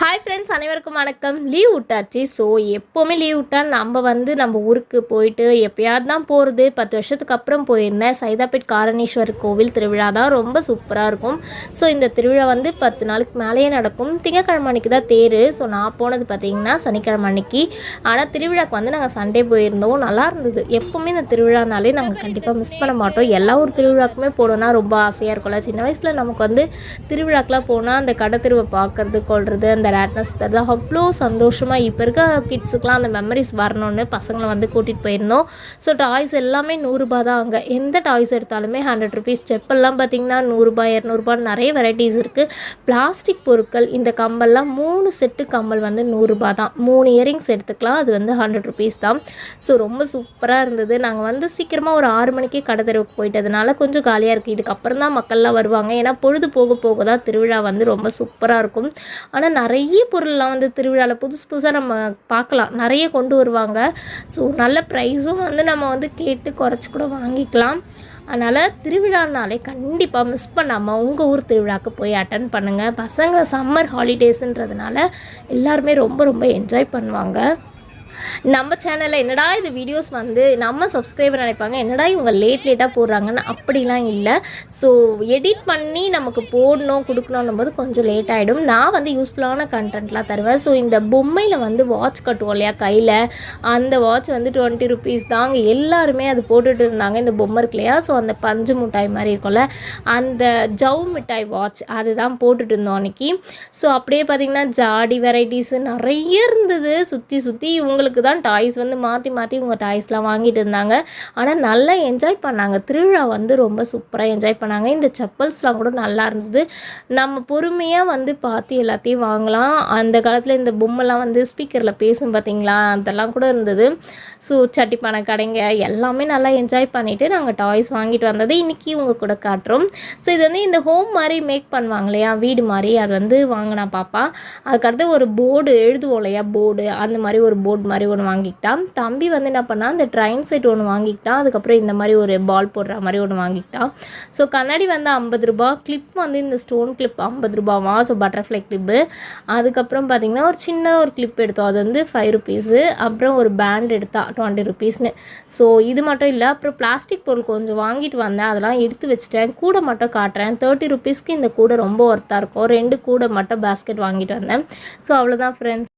Hi friends, அனைவருக்கும் வணக்கம். Leave விட்டாச்சு. ஸோ எப்போவுமே லீவ் விட்டால் நம்ம ஊருக்கு போயிட்டு எப்போயாவது தான் போகிறது. 10 வருஷத்துக்கு அப்புறம் போயிருந்தேன். சைதாப்பேட் காரணேஸ்வரர் கோவில் திருவிழா தான் ரொம்ப சூப்பராக இருக்கும். ஸோ இந்த திருவிழா 10 நாளுக்கு மேலேயே நடக்கும். திங்கக்கிழமை அன்றைக்கி தான் தேர். ஸோ நான் போனது பார்த்திங்கன்னா சனிக்கிழமை அன்னைக்கு. ஆனால் திருவிழாவுக்கு நாங்கள் சண்டே போயிருந்தோம். நல்லா இருந்தது. எப்போவுமே இந்த திருவிழானாலே நாங்கள் கண்டிப்பாக மிஸ் பண்ண மாட்டோம். எல்லா ஒரு திருவிழாக்குமே போனோன்னா ரொம்ப ஆசையாக இருக்கும்ல. சின்ன வயசில் நமக்கு திருவிழாக்கெலாம் போனால் அந்த கடை திருவை பார்க்குறது கொள்வது அந்த ரேட்னஸ் தான் அவ்வளோ சந்தோஷமாக. இப்போ இருக்க கிட்ஸுக்கெலாம் அந்த மெமரிஸ் வரணும்னு பசங்களை கூட்டிகிட்டு போயிருந்தோம். ஸோ டாய்ஸ் எல்லாமே 100 ரூபா தான். அங்கே எந்த டாய்ஸ் எடுத்தாலுமே 100 ருபீஸ். செப்பல்லாம் பார்த்திங்கன்னா 100 ரூபா 200 ரூபா நிறைய வெரைட்டிஸ் இருக்குது. பிளாஸ்டிக் பொருட்கள் இந்த கம்பல்லாம் 3 செட்டு கம்பல் 100 ரூபா தான். 3 இயரிங்ஸ் எடுத்துக்கலாம். அது 100 ருபீஸ் தான். ஸோ ரொம்ப சூப்பராக இருந்தது. நாங்கள் சீக்கிரமாக ஒரு 6 மணிக்கே கடை தெருவுக்கு போயிட்டதுனால கொஞ்சம் காலியாக இருக்குது. இதுக்கப்புறம் தான் மக்கள்லாம் வருவாங்க. ஏன்னா பொழுது போக போக தான் திருவிழா ரொம்ப சூப்பராக இருக்கும். ஆனால் நிறைய பொருள்லாம் திருவிழாவில் புதுசு புதுசாக நம்ம பார்க்கலாம். நிறைய கொண்டு வருவாங்க. ஸோ நல்ல ப்ரைஸும் நம்ம கேட்டு குறைச்சி கூட வாங்கிக்கலாம். அதனால் திருவிழானாலே கண்டிப்பாக மிஸ் பண்ணாமல் உங்கள் ஊர் திருவிழாவுக்கு போய் அட்டன் பண்ணுங்கள். பசங்க சம்மர் ஹாலிடேஸுன்றதுனால எல்லாருமே ரொம்ப ரொம்ப என்ஜாய் பண்ணுவாங்க. நம்ம சேனலில் என்னடா இது வீடியோஸ் நம்ம சப்ஸ்கிரைபர் நினைப்பாங்க, என்னடா இவங்க லேட்டாக போடுறாங்கன்னு. அப்படிலாம் இல்லை. ஸோ எடிட் பண்ணி நமக்கு போடணும் கொடுக்கணும் போது கொஞ்சம் லேட் ஆகிடும். நான் யூஸ்ஃபுல்லான கண்டென்ட்லாம் தருவேன். ஸோ இந்த பொம்மையில் வாட்ச் கட்டுவோம் இல்லையா கையில், அந்த வாட்ச் 20 ருபீஸ் தாங்க. எல்லாருமே அது போட்டுட்டு இருந்தாங்க. இந்த பொம்மை இருக்கு இல்லையா, ஸோ அந்த பஞ்சு மிட்டாய் மாதிரி இருக்கும்ல, அந்த ஜவு மிட்டாய் வாட்ச் அதுதான் போட்டுட்டு இருந்தோம் அன்றைக்கி. ஸோ அப்படியே பார்த்திங்கன்னா ஜாடி வெரைட்டிஸு நிறைய இருந்தது. சுற்றி சுற்றி இவங்களுக்கு தான் டாய்ஸ் மாற்றி மாற்றி இவங்க டாய்ஸ்லாம் வாங்கிட்டு இருந்தாங்க. ஆனால் நல்லா என்ஜாய் பண்ணாங்க. திருவிழா ரொம்ப சூப்பராக என்ஜாய் பண்ணாங்க. இந்த செப்பல்ஸ்லாம் கூட நல்லா இருந்தது. நம்ம பொறுமையாக பார்த்து எல்லாத்தையும் வாங்கலாம். அந்த காலத்தில் இந்த பொம்மைலாம் ஸ்பீக்கரில் பேசும் பார்த்திங்களா, அதெல்லாம் கூட இருந்தது. ஸோ சட்டிப்பானை கடைங்க எல்லாமே நல்லா என்ஜாய் பண்ணிவிட்டு நாங்கள் டாய்ஸ் வாங்கிட்டு வந்தது இன்றைக்கி இவங்க கூட காட்டுறோம். ஸோ இது இந்த ஹோம் மாதிரி மேக் பண்ணுவாங்க இல்லையா, வீடு மாதிரி, அது வாங்கினா பாப்பா. அதுக்கடுத்து ஒரு போர்டு எழுதுவோம் இல்லையா, போர்டு அந்த மாதிரி ஒரு போர்டு மாதிரி ஒன்று வாங்கிக்கிட்டான். தம்பி என்ன பண்ணால் அந்த ட்ரைன் செட் ஒன்று வாங்கிக்கிட்டான். அதுக்கப்புறம் இந்த மாதிரி ஒரு பால் போடுற மாதிரி ஒன்று வாங்கிக்கிட்டான். ஸோ கண்ணாடி 50 ரூபா. கிளிப் இந்த ஸ்டோன் கிளிப் 50 ரூபாவா. So butterfly clip. அதுக்கப்புறம் பார்த்திங்கன்னா ஒரு சின்ன ஒரு கிளிப் எடுத்தோம். அது 5 ருபீஸு. அப்புறம் ஒரு பேண்ட் எடுத்தா 20 ருபீஸ்னு. ஸோ இது மட்டும் இல்லை, அப்புறம் பிளாஸ்டிக் பொருள் கொஞ்சம் வாங்கிட்டு வந்தேன். அதெல்லாம் எடுத்து வச்சுட்டேன். கூடை மட்டும் காட்டுறேன். 30 ருபீஸ்க்கு இந்த கூடை ரொம்ப ஒர்த்தாக இருக்கும். 2 கூடை மட்டும் பேஸ்கெட் வாங்கிட்டு வந்தேன். ஸோ அவ்வளோதான் ஃப்ரெண்ட்ஸ்.